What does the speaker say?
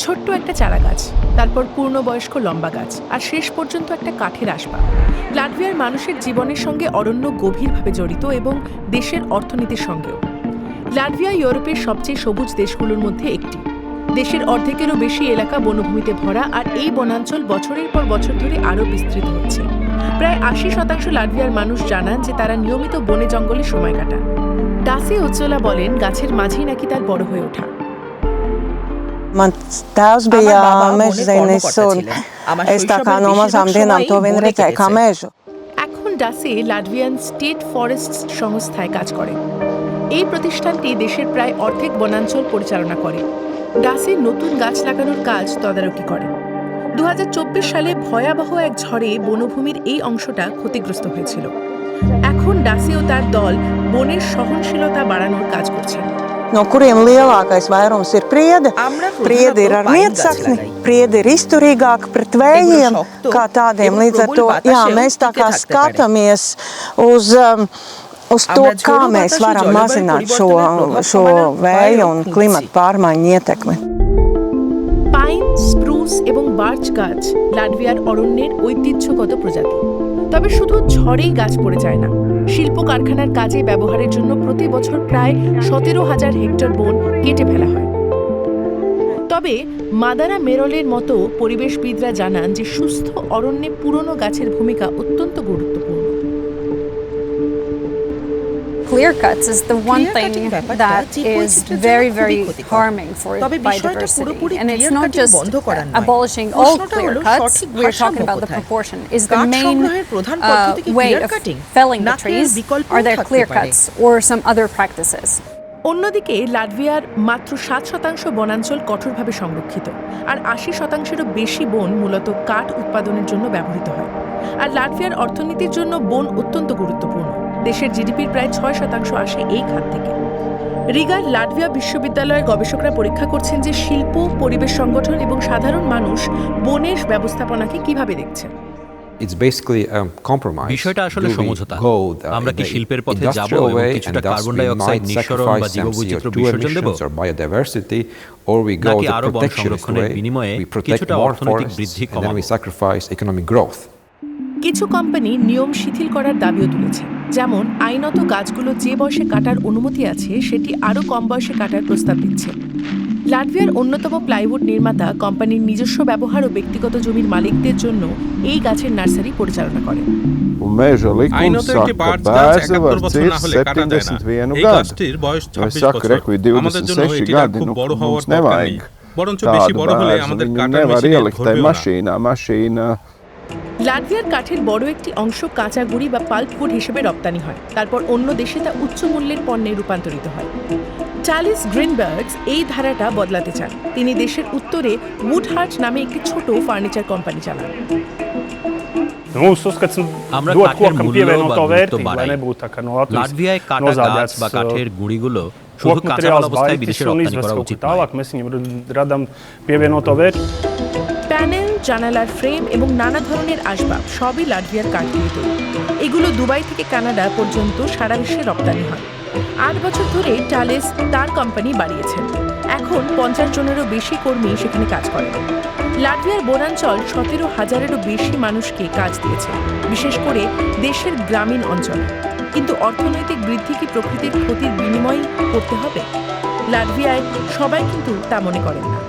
ছোট্ট একটা চারা গাছ, তারপর পূর্ণবয়স্ক লম্বা গাছ, আর শেষ পর্যন্ত একটা কাঠের আসবাব। লাটভিয়ার মানুষের জীবনের সঙ্গে অরণ্য গভীরভাবে জড়িত এবং দেশের অর্থনীতির সঙ্গেও। লাটভিয়া ইউরোপের সবচেয়ে সবুজ দেশগুলোর মধ্যে একটি। দেশের অর্ধেকেরও বেশি এলাকা বনভূমিতে ভরা, আর এই বনাঞ্চল বছরের পর বছর ধরে আরও বিস্তৃত হচ্ছে। প্রায় 80% লাটভিয়ার মানুষ জানান যে তারা নিয়মিত বনে জঙ্গলে সময় কাটান। ডাসি উজ্জ্বলা বলেন, গাছের মাঝেই নাকি তার বড় হয়ে ওঠা। Man tēvs bija mežzinis, un es tā kā no mazām dienām to vien redzēju kā mežu. এখন ডাসে লাটভিয়ান স্টেট ফরেস্টস সংস্থায় কাজ করে। এই প্রতিষ্ঠানটি দেশের প্রায় অর্ধেক বনাঞ্চল পরিচালনা করে। ডাসে নতুন গাছ লাগানোর কাজ তদারকি করে। 2024 সালে ভয়াবহ এক ঝড়ে বনভূমির এই অংশটা ক্ষতিগ্রস্ত হয়েছিল। এখন ডাসে ও তার দল বনের সহনশীলতা বাড়ানোর কাজ করছে। No kuriem lielākais vairums ir priede. Priede ir ar mietsakni, priede ir izturīgāka pret vējiem kā tādiem. Līdz ar to, jā, mēs tā kā skatāmies uz to, kā mēs varam mazināt šo vēju un klimata pārmaiņu ietekmi. Pine, spruce এবং birch গাছ লাটভিয়ার অরণ্যের ঐতিহ্যগত প্রজাতি। তবে শুধু ঝড়েই গাছ পড়ে যায় না। শিল্প কারখানার কাজে ব্যবহারের জন্য প্রতি বছর প্রায় 17,000 হেক্টর বন কেটে ফেলা হয়। তবে মাদারা মেরলের মতো পরিবেশবিদরা জানান যে সুস্থ অরণ্যে পুরনো গাছের ভূমিকা অত্যন্ত গুরুত্বপূর্ণ। Clear cuts is the one thing that is very, very harming for biodiversity. And it's not just abolishing all clear cuts, we're talking about the proportion. Is the main way of felling the trees, are there clear cuts or some other practices? অন্যদিকে লাটভিয়ার মাত্র 7% বনাঞ্চল কঠোরভাবে সংরক্ষিত, আর 80%-এরও বেশি বন মূলত কাঠ উৎপাদনের জন্য ব্যবহৃত হয়। আর লাটভিয়ার অর্থনীতির জন্য বন অত্যন্ত গুরুত্বপূর্ণ। দেশের জিডিপির প্রায় 6% আসে এই খাত থেকে। রিগার লাটভিয়া বিশ্ববিদ্যালয়ের গবেষকরা পরীক্ষা করছেন যে শিল্প, পরিবেশ সংগঠন এবং সাধারণ মানুষ বনের ব্যবস্থাপনাকে কিভাবে দেখছেন। বিষয়টা আসলে সমঝোতা। আমরা কি শিল্পের পথে যাব এবং কিছুটা কার্বন ডাই অক্সাইড নিঃসরণ বা জীববৈচিত্র্য বিসর্জন দেব, নাকি আরো বন সংরক্ষণের বিনিময়ে কিছুটা অর্থনৈতিক বৃদ্ধি কমাবো। কিছু কোম্পানি নিয়ম শিথিল করার দাবিও তুলেছে। যেমন আইনত গাছগুলো যে বয়সে কাটার অনুমতি আছে সেটি আরও কম বয়সে কাটার প্রস্তাব দিচ্ছে। লাটভিয়ার অন্যতম প্লাইউড নির্মাতা কোম্পানির নিজস্ব ব্যবহার ও ব্যক্তিগত জমির মালিকদের জন্য এই গাছের নার্সারি পরিচালনা করে। আইনত একটি বার্চ গাছ 71 বছর না হলে কাটা যায় না। এই গাছটির বয়স 26 বছর। আমাদের জন্য এটির খুব বড় হওয়ার দরকার নেই, বরঞ্চ বেশি বড় হলে আমাদের কাটার মেশিনে ধরবেও না। লাটভিয়ার কাঠের বড় একটি অংশ কাঁচা গুঁড়ি বা পাল্পউড হিসেবে রপ্তানি হয়, তারপর অন্য দেশে তা উচ্চ মূল্যের পণ্যে রূপান্তরিত হয়। চার্লস গ্রিনবার্গস এই ধারাটা বদলাতে চান। তিনি দেশের উত্তরে উডহার্ট নামে একটি ছোট ফার্নিচার কোম্পানি চালান। আমরা কাঠের মূল্য বা গুরুত্ব বাড়াই। লাটভিয়ায় কাটা গাছ বা কাঠের গুঁড়িগুলো শুধু কাঁচা অবস্থায় বিদেশে রপ্তানি করা উচিত নয়। প্যানেল, জানালার ফ্রেম এবং নানা ধরনের আসবাব সবই লাটভিয়ার কাঠ দিয়ে তৈরি। এগুলো দুবাই থেকে কানাডা পর্যন্ত সারা বিশ্বে রপ্তানি হয়। 8 বছর ধরে টালেস তার কোম্পানি বাড়িয়েছেন। এখন 50 জনেরও বেশি কর্মী সেখানে কাজ করেন। লাটভিয়ার বনাঞ্চল 17,000-এরও বেশি মানুষকে কাজ দিয়েছে, বিশেষ করে দেশের গ্রামীণ অঞ্চলে। কিন্তু অর্থনৈতিক বৃদ্ধি কি প্রকৃতির ক্ষতির বিনিময় করতে হবে? লাটভিয়ায় সবাই কিন্তু তা মনে করেন না।